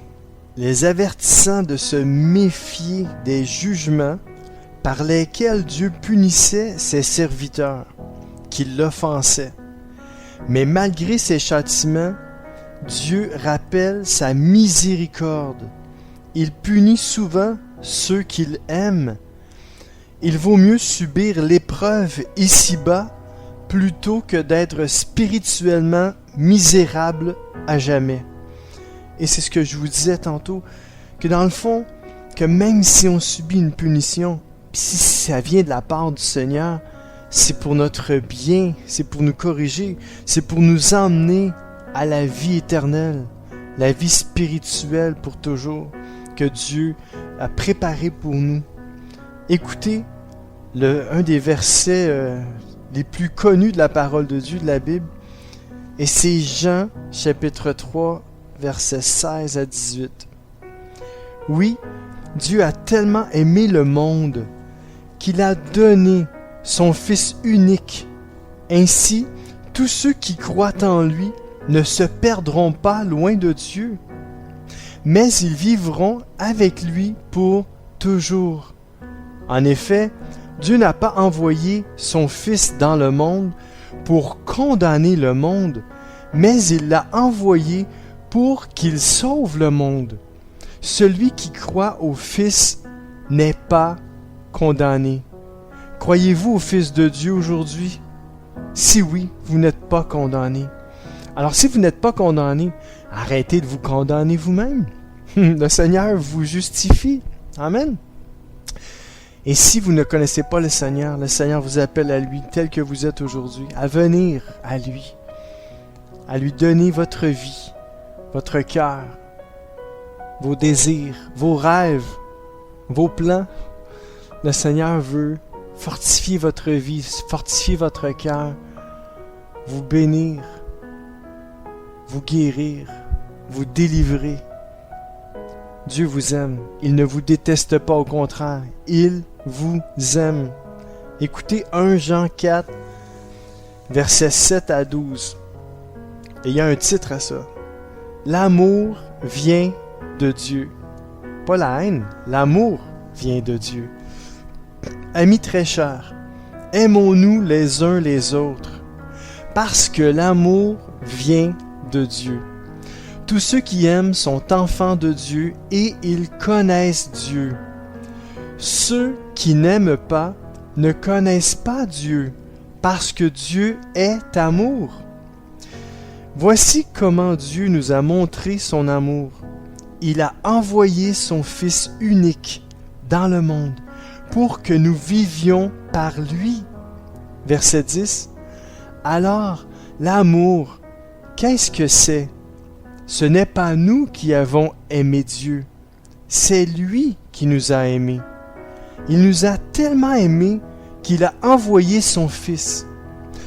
les avertissant de se méfier des jugements par lesquels Dieu punissait ses serviteurs, qui l'offensaient. Mais malgré ces châtiments, Dieu rappelle sa miséricorde. Il punit souvent ceux qu'il aime. Il vaut mieux subir l'épreuve ici-bas plutôt que d'être spirituellement misérable à jamais. Et c'est ce que je vous disais tantôt, que dans le fond, que même si on subit une punition, si ça vient de la part du Seigneur, c'est pour notre bien, c'est pour nous corriger, c'est pour nous emmener à la vie éternelle, la vie spirituelle pour toujours, que Dieu a préparé pour nous. Écoutez un des versets les plus connus de la parole de Dieu, de la Bible, et c'est Jean, chapitre 3, versets 16 à 18. Oui, Dieu a tellement aimé le monde qu'il a donné son Fils unique. Ainsi, tous ceux qui croient en lui ne se perdront pas loin de Dieu, mais ils vivront avec lui pour toujours. En effet, Dieu n'a pas envoyé son Fils dans le monde pour condamner le monde, mais il l'a envoyé pour qu'il sauve le monde. Celui qui croit au Fils n'est pas condamné. Croyez-vous au Fils de Dieu aujourd'hui? Si oui, vous n'êtes pas condamné. Alors si vous n'êtes pas condamné, arrêtez de vous condamner vous-même. Le Seigneur vous justifie. Amen. Et si vous ne connaissez pas le Seigneur vous appelle à lui tel que vous êtes aujourd'hui, à venir à lui donner votre vie, votre cœur, vos désirs, vos rêves, vos plans. Le Seigneur veut fortifier votre vie, fortifier votre cœur, vous bénir, vous guérir, vous délivrer. Dieu vous aime. Il ne vous déteste pas, au contraire. Il vous aime. Écoutez 1 Jean 4, versets 7 à 12. Et il y a un titre à ça. L'amour vient de Dieu. Pas la haine, l'amour vient de Dieu. Amis très chers, aimons-nous les uns les autres, parce que l'amour vient de Dieu. Tous ceux qui aiment sont enfants de Dieu et ils connaissent Dieu. Ceux qui n'aiment pas ne connaissent pas Dieu, parce que Dieu est amour. Voici comment Dieu nous a montré son amour. Il a envoyé son Fils unique dans le monde pour que nous vivions par lui. Verset 10. Alors, l'amour, qu'est-ce que c'est? Ce n'est pas nous qui avons aimé Dieu, c'est lui qui nous a aimés. Il nous a tellement aimés qu'il a envoyé son Fils.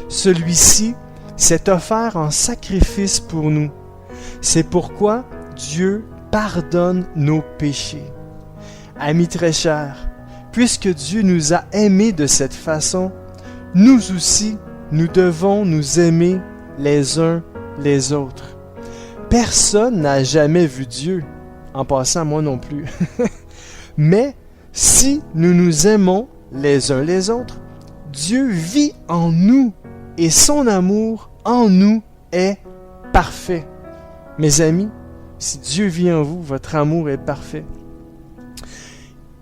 Celui-ci s'est offert en sacrifice pour nous. C'est pourquoi Dieu pardonne nos péchés. Amis très chers, puisque Dieu nous a aimés de cette façon, nous aussi, nous devons nous aimer les uns les autres. Personne n'a jamais vu Dieu, en passant moi non plus. Mais si nous nous aimons les uns les autres, Dieu vit en nous et son amour en nous est parfait. Mes amis, si Dieu vit en vous, votre amour est parfait.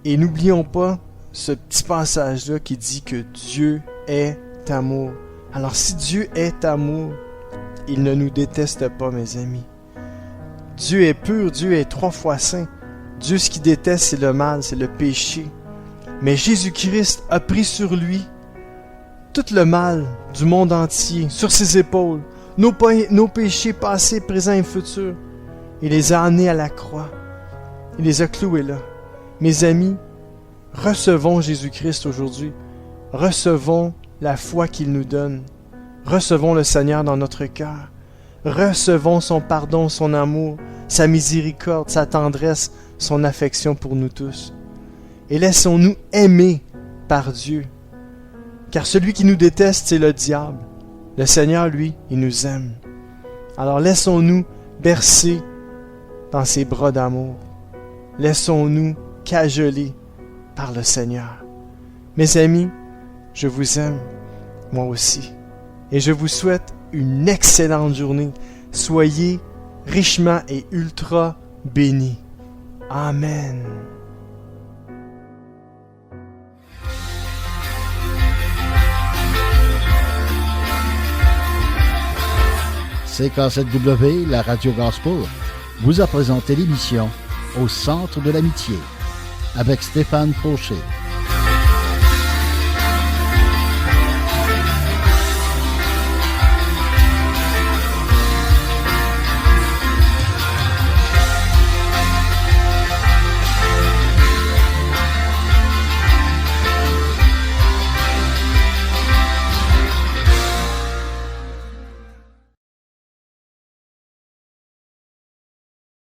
Et n'oublions pas ce petit passage-là qui dit que Dieu est amour. Alors si Dieu est amour, il ne nous déteste pas, mes amis. Dieu est pur, Dieu est 3 fois saint. Dieu, ce qu'il déteste, c'est le mal, c'est le péché. Mais Jésus-Christ a pris sur lui tout le mal du monde entier, sur ses épaules, nos péchés passés, présents et futurs. Il les a amenés à la croix. Il les a cloués là. Mes amis, recevons Jésus-Christ aujourd'hui. Recevons la foi qu'il nous donne. Recevons le Seigneur dans notre cœur. Recevons son pardon, son amour, sa miséricorde, sa tendresse, son affection pour nous tous. Et laissons-nous aimer par Dieu. Car celui qui nous déteste, c'est le diable. Le Seigneur, lui, il nous aime. Alors laissons-nous bercer dans ses bras d'amour. laissons-nous cajoler par le Seigneur. Mes amis, je vous aime, moi aussi, et je vous souhaite une excellente journée. Soyez richement et ultra bénis. Amen. CK7W, la radio gospel, vous a présenté l'émission Au centre de l'amitié avec Stéphane Fauché.